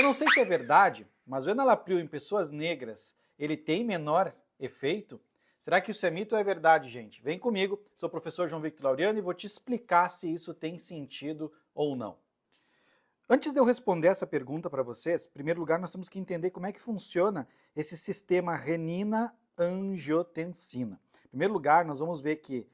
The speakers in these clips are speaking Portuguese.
não sei se é verdade, mas o enalapril em pessoas negras, ele tem menor efeito? Será que isso é mito ou é verdade, gente? Vem comigo, sou o professor João Victor Laureano e vou te explicar se isso tem sentido ou não. Antes de eu responder essa pergunta para vocês, em primeiro lugar nós temos que entender como é que funciona esse sistema renina-angiotensina. Em primeiro lugar, nós vamos ver que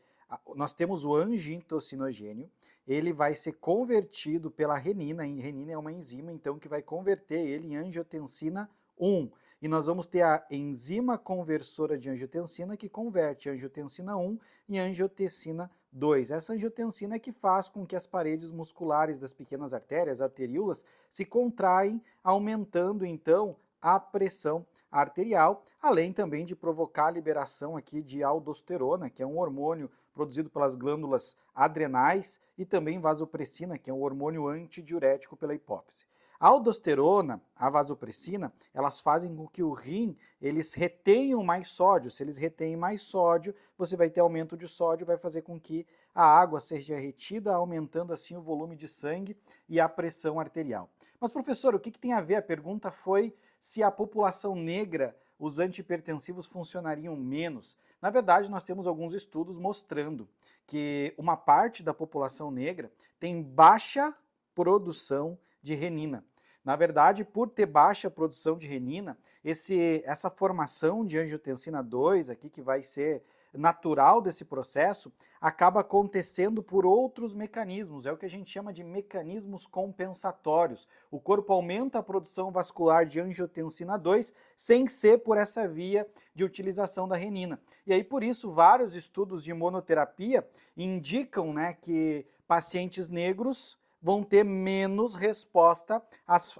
nós temos o angiotensinogenio, ele vai ser convertido pela renina, e renina é uma enzima, então, que vai converter ele em angiotensina 1. E nós vamos ter a enzima conversora de angiotensina que converte a angiotensina 1 em angiotensina 2. Essa angiotensina é que faz com que as paredes musculares das pequenas artérias, arteríolas, se contraem, aumentando então a pressão arterial, além também de provocar a liberação aqui de aldosterona, que é um hormônio produzido pelas glândulas adrenais, e também vasopressina, que é um hormônio antidiurético pela hipófise. A aldosterona, a vasopressina, elas fazem com que o rim, eles retenham mais sódio. Se eles retêm mais sódio, você vai ter aumento de sódio, vai fazer com que a água seja retida, aumentando assim o volume de sangue e a pressão arterial. Mas professor, o que tem a ver? A pergunta foi se a população negra, os antihipertensivos funcionariam menos. Na verdade, nós temos alguns estudos mostrando que uma parte da população negra tem baixa produção de renina. Na verdade, por ter baixa produção de renina, essa formação de angiotensina 2 aqui, que vai ser natural desse processo, acaba acontecendo por outros mecanismos, é o que a gente chama de mecanismos compensatórios. O corpo aumenta a produção vascular de angiotensina 2 sem ser por essa via de utilização da renina. E aí, por isso, vários estudos de imunoterapia indicam, né, que pacientes negros vão ter menos resposta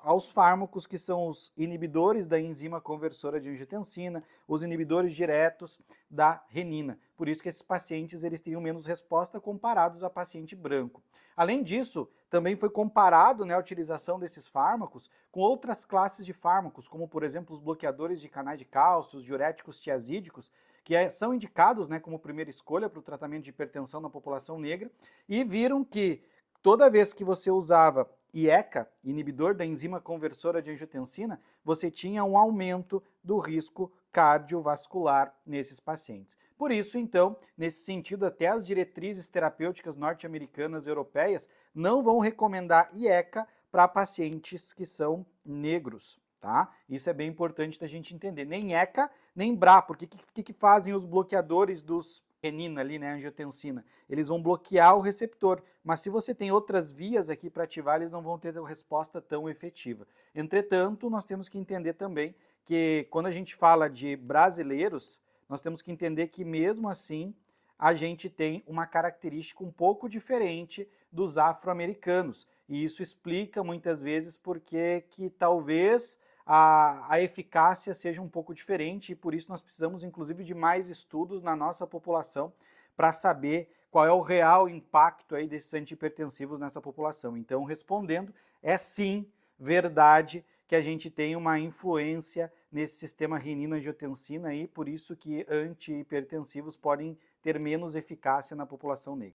aos fármacos que são os inibidores da enzima conversora de angiotensina, os inibidores diretos da renina. Por isso que esses pacientes eles teriam menos resposta comparados a paciente branco. Além disso, também foi comparado, né, a utilização desses fármacos com outras classes de fármacos, como por exemplo os bloqueadores de canais de cálcio, os diuréticos tiazídicos, que são indicados, né, como primeira escolha para o tratamento de hipertensão na população negra, e viram que toda vez que você usava IECA, inibidor da enzima conversora de angiotensina, você tinha um aumento do risco cardiovascular nesses pacientes. Por isso, então, nesse sentido, até as diretrizes terapêuticas norte-americanas e europeias não vão recomendar IECA para pacientes que são negros, tá? Isso é bem importante da gente entender. Nem ECA, nem BRA, porque o que fazem os bloqueadores dos renina ali, né, angiotensina? Eles vão bloquear o receptor, mas se você tem outras vias aqui para ativar, eles não vão ter resposta tão efetiva. Entretanto, nós temos que entender também que quando a gente fala de brasileiros, nós temos que entender que mesmo assim a gente tem uma característica um pouco diferente dos afro-americanos. E isso explica muitas vezes porque que talvez a eficácia seja um pouco diferente e por isso nós precisamos inclusive de mais estudos na nossa população para saber qual é o real impacto aí desses antihipertensivos nessa população. Então, respondendo, é sim verdade que a gente tem uma influência nesse sistema renina-angiotensina e por isso que antihipertensivos podem ter menos eficácia na população negra.